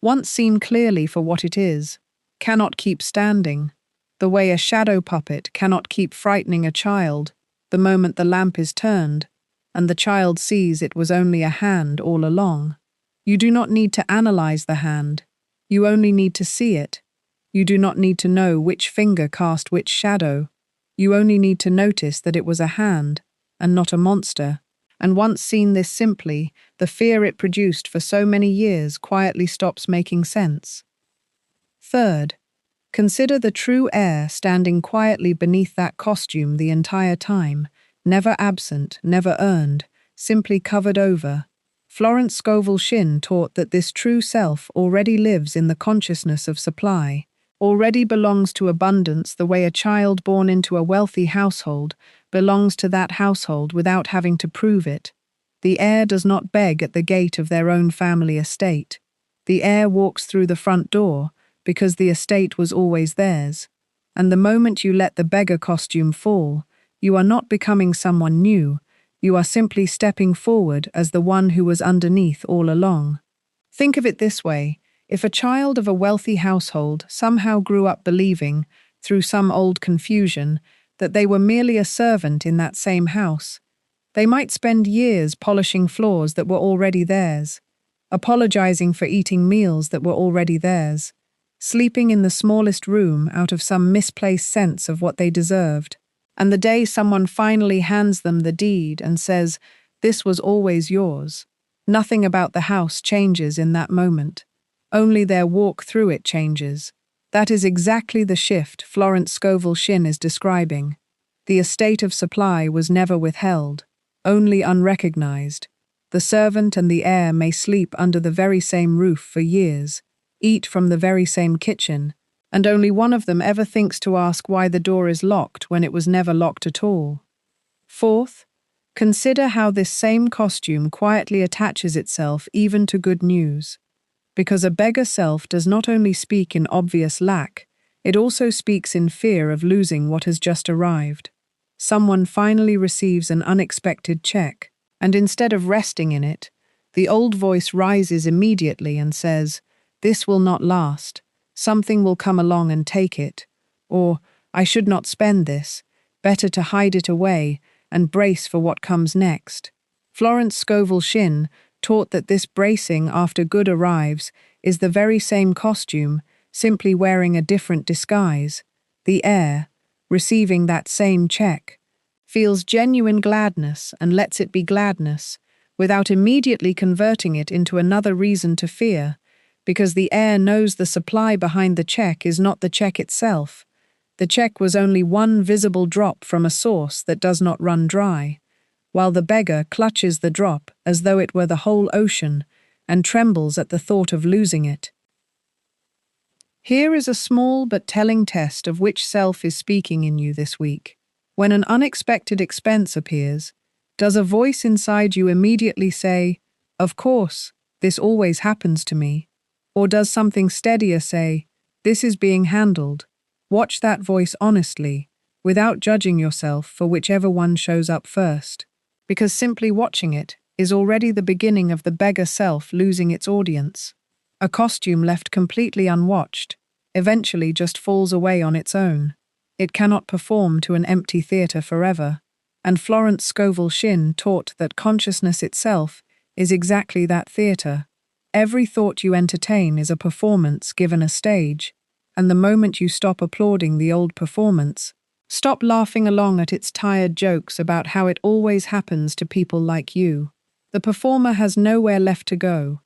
once seen clearly for what it is, cannot keep standing, the way a shadow puppet cannot keep frightening a child the moment the lamp is turned, and the child sees it was only a hand all along. You do not need to analyze the hand. You only need to see it. You do not need to know which finger cast which shadow. You only need to notice that it was a hand, and not a monster. And once seen this simply, the fear it produced for so many years quietly stops making sense. Third, consider the true heir standing quietly beneath that costume the entire time, never absent, never earned, simply covered over. Florence Scovel Shinn taught that this true self already lives in the consciousness of supply, already belongs to abundance the way a child born into a wealthy household belongs to that household without having to prove it. The heir does not beg at the gate of their own family estate. The heir walks through the front door because the estate was always theirs. And the moment you let the beggar costume fall, you are not becoming someone new. You are simply stepping forward as the one who was underneath all along. Think of it this way. If a child of a wealthy household somehow grew up believing, through some old confusion, that they were merely a servant in that same house, they might spend years polishing floors that were already theirs, apologizing for eating meals that were already theirs, sleeping in the smallest room out of some misplaced sense of what they deserved. And the day someone finally hands them the deed and says, "This was always yours," nothing about the house changes in that moment. Only their walk through it changes. That is exactly the shift Florence Scovel Shinn is describing. The estate of supply was never withheld, only unrecognized. The servant and the heir may sleep under the very same roof for years, eat from the very same kitchen, and only one of them ever thinks to ask why the door is locked when it was never locked at all. Fourth, consider how this same costume quietly attaches itself even to good news. Because a beggar self does not only speak in obvious lack, it also speaks in fear of losing what has just arrived. Someone finally receives an unexpected check, and instead of resting in it, the old voice rises immediately and says, "This will not last. Something will come along and take it," or "I should not spend this, better to hide it away and brace for what comes next." Florence Scovel Shinn taught that this bracing after good arrives is the very same costume, simply wearing a different disguise. The heir, receiving that same check, feels genuine gladness and lets it be gladness, without immediately converting it into another reason to fear, because the heir knows the supply behind the check is not the check itself. The check was only one visible drop from a source that does not run dry, while the beggar clutches the drop as though it were the whole ocean and trembles at the thought of losing it. Here is a small but telling test of which self is speaking in you this week. When an unexpected expense appears, does a voice inside you immediately say, "Of course, this always happens to me"? Or does something steadier say, "This is being handled"? Watch that voice honestly, without judging yourself for whichever one shows up first. Because simply watching it is already the beginning of the beggar self losing its audience. A costume left completely unwatched eventually just falls away on its own. It cannot perform to an empty theatre forever. And Florence Scovel Shinn taught that consciousness itself is exactly that theatre. Every thought you entertain is a performance given a stage, and the moment you stop applauding the old performance, stop laughing along at its tired jokes about how it always happens to people like you, the performer has nowhere left to go.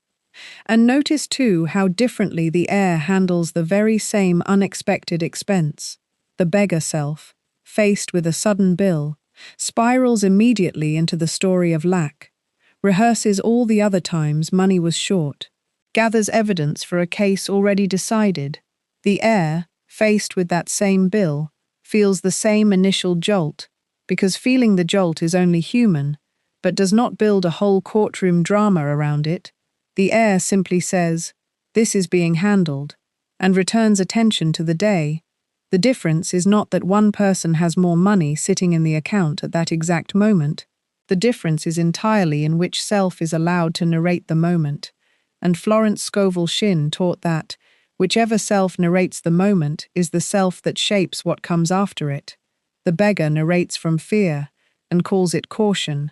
And notice too how differently the air handles the very same unexpected expense. The beggar self, faced with a sudden bill, spirals immediately into the story of lack, rehearses all the other times money was short, gathers evidence for a case already decided. The air, faced with that same bill, feels the same initial jolt, because feeling the jolt is only human, but does not build a whole courtroom drama around it. The air simply says, "This is being handled," and returns attention to the day. The difference is not that one person has more money sitting in the account at that exact moment. The difference is entirely in which self is allowed to narrate the moment. And Florence Scovel Shinn taught that whichever self narrates the moment is the self that shapes what comes after it. The beggar narrates from fear and calls it caution.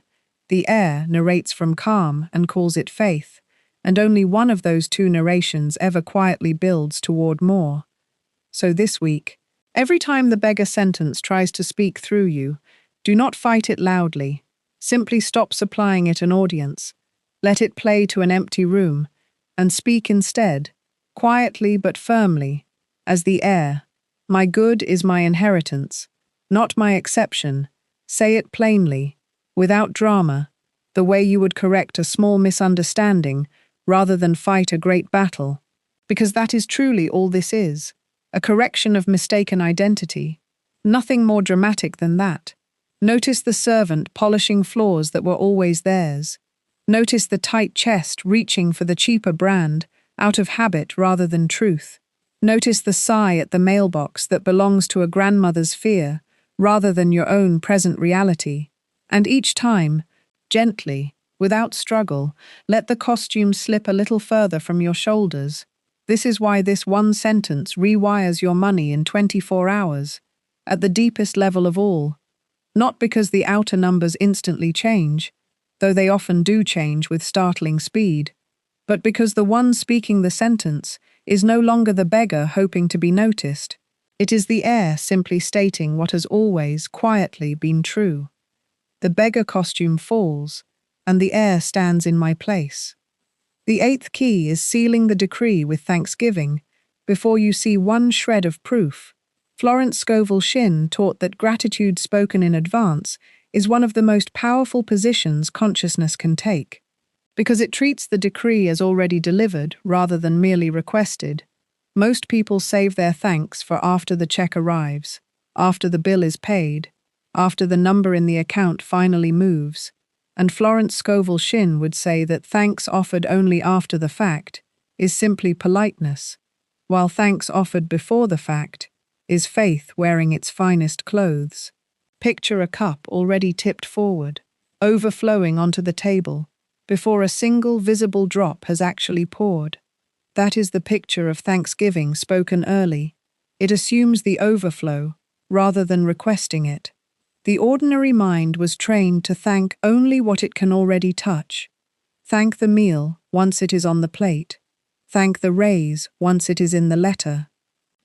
The air narrates from calm and calls it faith. And only one of those two narrations ever quietly builds toward more. So this week, every time the beggar sentence tries to speak through you, do not fight it loudly. Simply stop supplying it an audience. Let it play to an empty room, and speak instead, quietly but firmly, as the air. My good is my inheritance, not my exception. Say it plainly, without drama, the way you would correct a small misunderstanding rather than fight a great battle. Because that is truly all this is, a correction of mistaken identity. Nothing more dramatic than that. Notice the servant polishing floors that were always theirs. Notice the tight chest reaching for the cheaper brand, out of habit rather than truth. Notice the sigh at the mailbox that belongs to a grandmother's fear, rather than your own present reality. And each time, gently, without struggle, let the costume slip a little further from your shoulders. This is why this one sentence rewires your money in 24 hours, at the deepest level of all. Not because the outer numbers instantly change, though they often do change with startling speed, but because the one speaking the sentence is no longer the beggar hoping to be noticed. It is the air simply stating what has always quietly been true. The beggar costume falls, and the air stands in my place. The eighth key is sealing the decree with thanksgiving before you see one shred of proof. Florence Scovel Shinn taught that gratitude spoken in advance is one of the most powerful positions consciousness can take, because it treats the decree as already delivered rather than merely requested. Most people save their thanks for after the check arrives, after the bill is paid, after the number in the account finally moves. And Florence Scovel Shinn would say that thanks offered only after the fact is simply politeness, while thanks offered before the fact is faith wearing its finest clothes. Picture a cup already tipped forward, overflowing onto the table, before a single visible drop has actually poured. That is the picture of thanksgiving spoken early. It assumes the overflow, rather than requesting it. The ordinary mind was trained to thank only what it can already touch. Thank the meal once it is on the plate. Thank the raise once it is in the letter.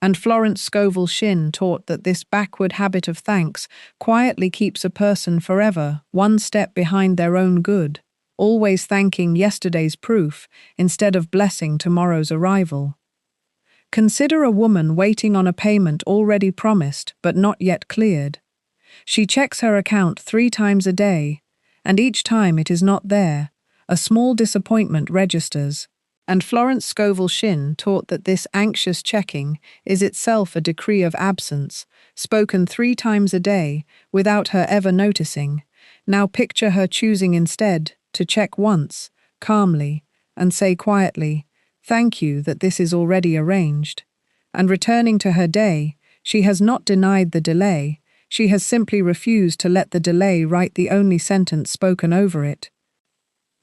And Florence Scovel Shinn taught that this backward habit of thanks quietly keeps a person forever one step behind their own good, always thanking yesterday's proof instead of blessing tomorrow's arrival. Consider a woman waiting on a payment already promised but not yet cleared. She checks her account 3 times a day, and each time it is not there, a small disappointment registers. And Florence Scovel Shinn taught that this anxious checking is itself a decree of absence, spoken 3 times a day, without her ever noticing. Now picture her choosing instead to check once, calmly, and say quietly, "Thank you that this is already arranged." And returning to her day, she has not denied the delay, she has simply refused to let the delay write the only sentence spoken over it.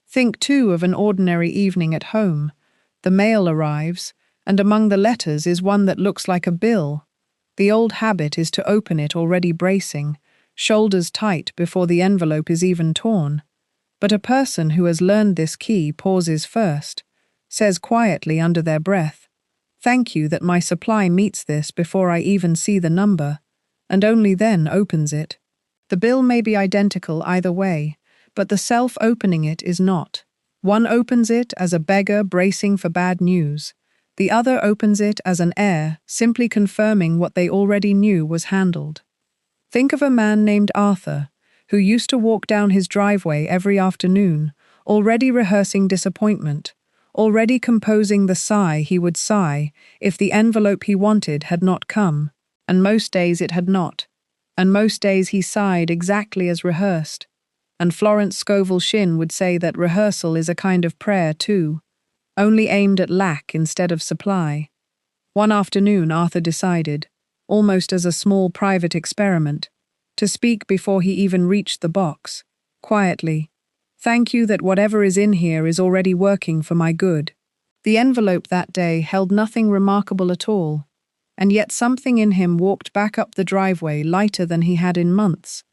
Think too of an ordinary evening at home. The mail arrives, and among the letters is one that looks like a bill. The old habit is to open it already bracing, shoulders tight before the envelope is even torn. But a person who has learned this key pauses first, says quietly under their breath, "Thank you that my supply meets this before I even see the number," and only then opens it. The bill may be identical either way, but the self opening it is not. One opens it as a beggar bracing for bad news. The other opens it as an heir, simply confirming what they already knew was handled. Think of a man named Arthur, who used to walk down his driveway every afternoon, already rehearsing disappointment, already composing the sigh he would sigh if the envelope he wanted had not come, and most days it had not, and most days he sighed exactly as rehearsed. And Florence Scovel Shinn would say that rehearsal is a kind of prayer too, only aimed at lack instead of supply. One afternoon Arthur decided, almost as a small private experiment, to speak before he even reached the box, quietly, "Thank you that whatever is in here is already working for my good." The envelope that day held nothing remarkable at all, and yet something in him walked back up the driveway lighter than he had in months,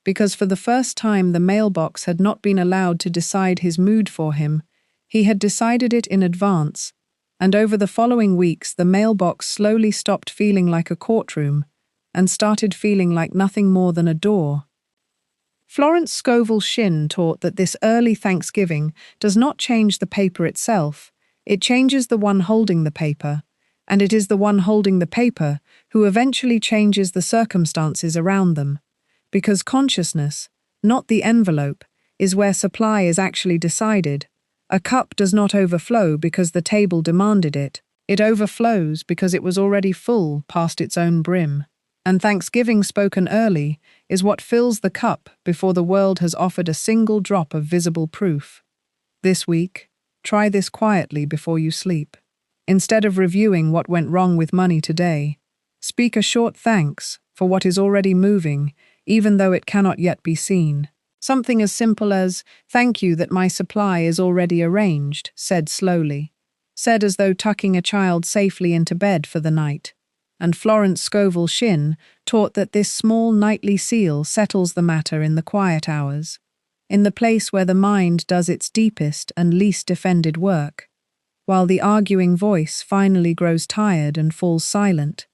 because for the first time the mailbox had not been allowed to decide his mood for him, he had decided it in advance, and over the following weeks the mailbox slowly stopped feeling like a courtroom and started feeling like nothing more than a door. Florence Scovel Shinn taught that this early Thanksgiving does not change the paper itself, it changes the one holding the paper, and it is the one holding the paper who eventually changes the circumstances around them, because consciousness, not the envelope, is where supply is actually decided. A cup does not overflow because the table demanded it, it overflows because it was already full past its own brim. And Thanksgiving spoken early is what fills the cup before the world has offered a single drop of visible proof. This week, try this quietly before you sleep. Instead of reviewing what went wrong with money today, speak a short thanks for what is already moving, even though it cannot yet be seen. Something as simple as, "Thank you that my supply is already arranged," said slowly, said as though tucking a child safely into bed for the night. And Florence Scovel Shinn taught that this small nightly seal settles the matter in the quiet hours, in the place where the mind does its deepest and least defended work, while the arguing voice finally grows tired and falls silent.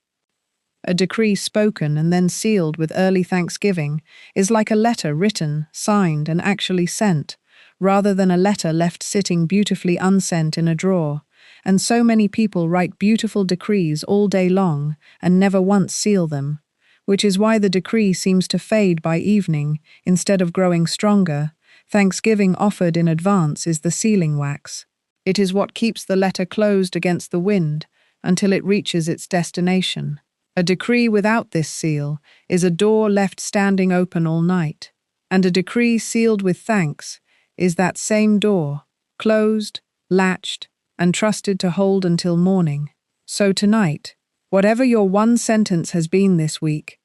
A decree spoken and then sealed with early thanksgiving is like a letter written, signed, and actually sent, rather than a letter left sitting beautifully unsent in a drawer. And so many people write beautiful decrees all day long and never once seal them, which is why the decree seems to fade by evening instead of growing stronger. Thanksgiving offered in advance is the sealing wax. It is what keeps the letter closed against the wind until it reaches its destination. A decree without this seal is a door left standing open all night, and a decree sealed with thanks is that same door, closed, latched, and trusted to hold until morning. So tonight, whatever your one sentence has been this week,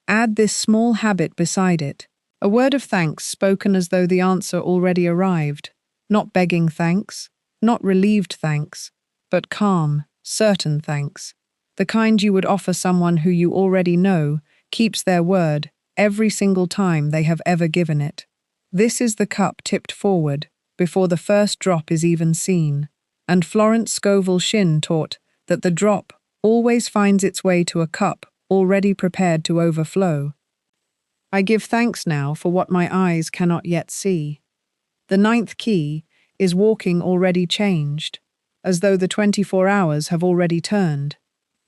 add this small habit beside it, a word of thanks spoken as though the answer already arrived, not begging thanks, not relieved thanks, but calm, certain thanks. The kind you would offer someone who you already know keeps their word every single time they have ever given it. This is the cup tipped forward before the first drop is even seen. And Florence Scovel Shinn taught that the drop always finds its way to a cup already prepared to overflow. I give thanks now for what my eyes cannot yet see. The 9th key is walking already changed, as though the 24 hours have already turned.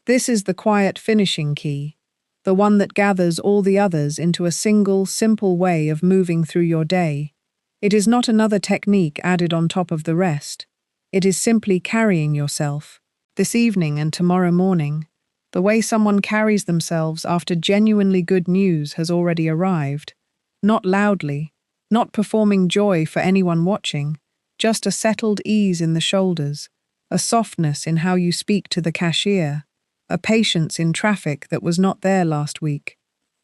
This is the quiet finishing key, the one that gathers all the others into a single, simple way of moving through your day. It is not another technique added on top of the rest. It is simply carrying yourself. This evening and tomorrow morning, the way someone carries themselves after genuinely good news has already arrived. Not loudly, not performing joy for anyone watching, just a settled ease in the shoulders, a softness in how you speak to the cashier, a patience in traffic that was not there last week.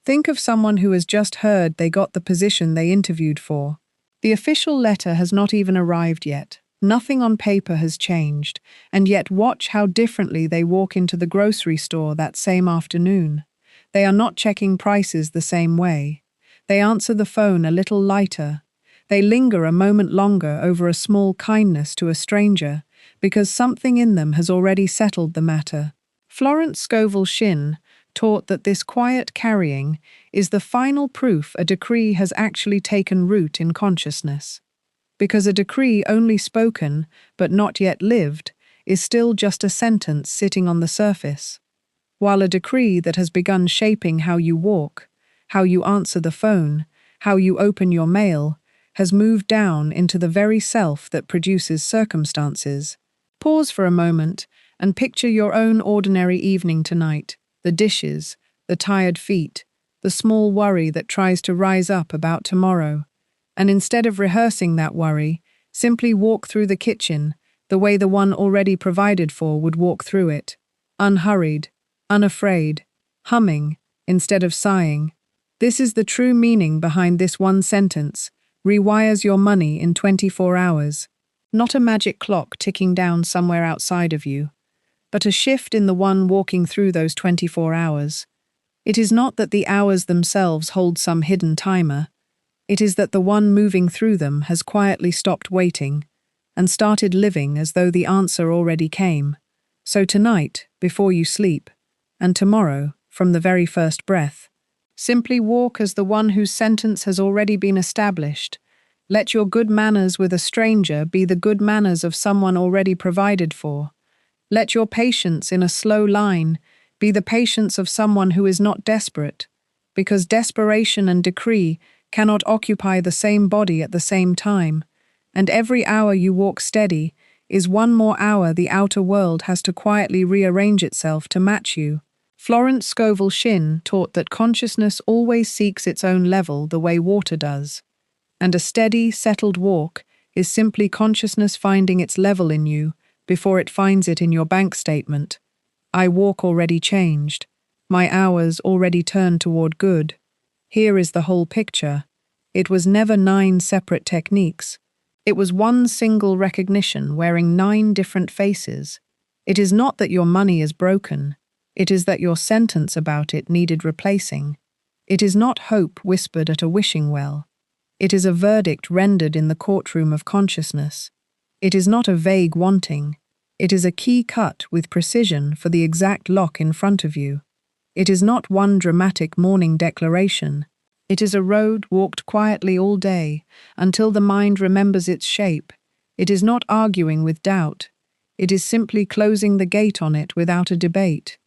Think of someone who has just heard they got the position they interviewed for. The official letter has not even arrived yet. Nothing on paper has changed, and yet watch how differently they walk into the grocery store that same afternoon. They are not checking prices the same way. They answer the phone a little lighter. They linger a moment longer over a small kindness to a stranger, because something in them has already settled the matter. Florence Scovel Shinn taught that this quiet carrying is the final proof a decree has actually taken root in consciousness. Because a decree only spoken, but not yet lived, is still just a sentence sitting on the surface, while a decree that has begun shaping how you walk, how you answer the phone, how you open your mail, has moved down into the very self that produces circumstances. Pause for a moment and picture your own ordinary evening tonight, the dishes, the tired feet, the small worry that tries to rise up about tomorrow. And instead of rehearsing that worry, simply walk through the kitchen the way the one already provided for would walk through it, unhurried, unafraid, humming instead of sighing. This is the true meaning behind this one sentence: rewires your money in 24 hours. Not a magic clock ticking down somewhere outside of you, but a shift in the one walking through those 24 hours. It is not that the hours themselves hold some hidden timer. It is that the one moving through them has quietly stopped waiting and started living as though the answer already came. So tonight, before you sleep, and tomorrow, from the very first breath, simply walk as the one whose sentence has already been established. Let your good manners with a stranger be the good manners of someone already provided for. Let your patience in a slow line be the patience of someone who is not desperate, because desperation and decree cannot occupy the same body at the same time, and every hour you walk steady is one more hour the outer world has to quietly rearrange itself to match you. Florence Scovel Shinn taught that consciousness always seeks its own level the way water does, and a steady, settled walk is simply consciousness finding its level in you before it finds it in your bank statement. I walk already changed. My hours already turned toward good. Here is the whole picture. It was never 9 separate techniques. It was one single recognition wearing 9 different faces. It is not that your money is broken. It is that your sentence about it needed replacing. It is not hope whispered at a wishing well. It is a verdict rendered in the courtroom of consciousness. It is not a vague wanting. It is a key cut with precision for the exact lock in front of you. It is not one dramatic morning declaration. It is a road walked quietly all day until the mind remembers its shape. It is not arguing with doubt. It is simply closing the gate on it without a debate.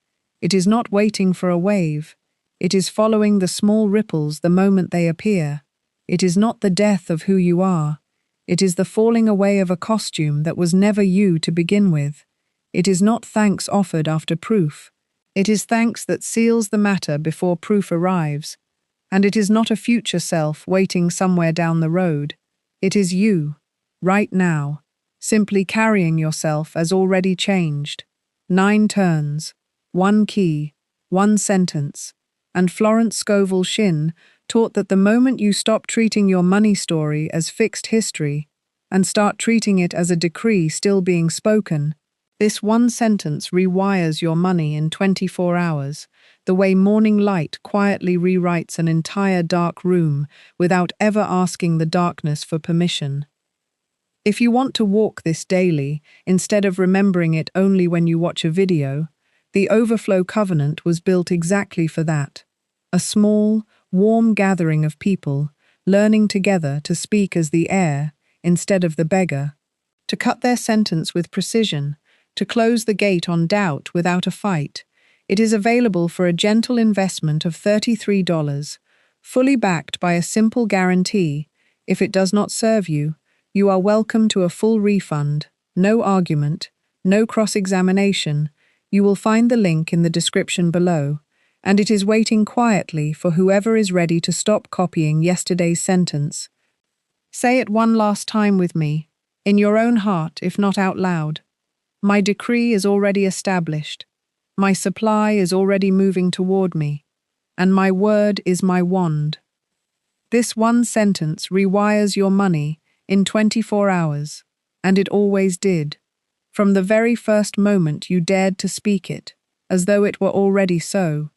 It is not waiting for a wave. It is following the small ripples the moment they appear. It is not the death of who you are. It is the falling away of a costume that was never you to begin with. It is not thanks offered after proof. It is thanks that seals the matter before proof arrives. And it is not a future self waiting somewhere down the road. It is you, right now, simply carrying yourself as already changed. 9 turns, 1 key, 1 sentence. And Florence Scovel Shinn taught that the moment you stop treating your money story as fixed history and start treating it as a decree still being spoken, this one sentence rewires your money in 24 hours, the way morning light quietly rewrites an entire dark room without ever asking the darkness for permission. If you want to walk this daily, instead of remembering it only when you watch a video, the Overflow Covenant was built exactly for that. A small, warm gathering of people, learning together to speak as the heir instead of the beggar, to cut their sentence with precision, to close the gate on doubt without a fight. It is available for a gentle investment of $33, fully backed by a simple guarantee. If it does not serve you, you are welcome to a full refund. No argument, no cross-examination. You will find the link in the description below, and it is waiting quietly for whoever is ready to stop copying yesterday's sentence. Say it one last time with me, in your own heart, if not out loud. My decree is already established. My supply is already moving toward me, and my word is my wand. This one sentence rewires your money in 24 hours, and it always did, from the very first moment you dared to speak it, as though it were already so.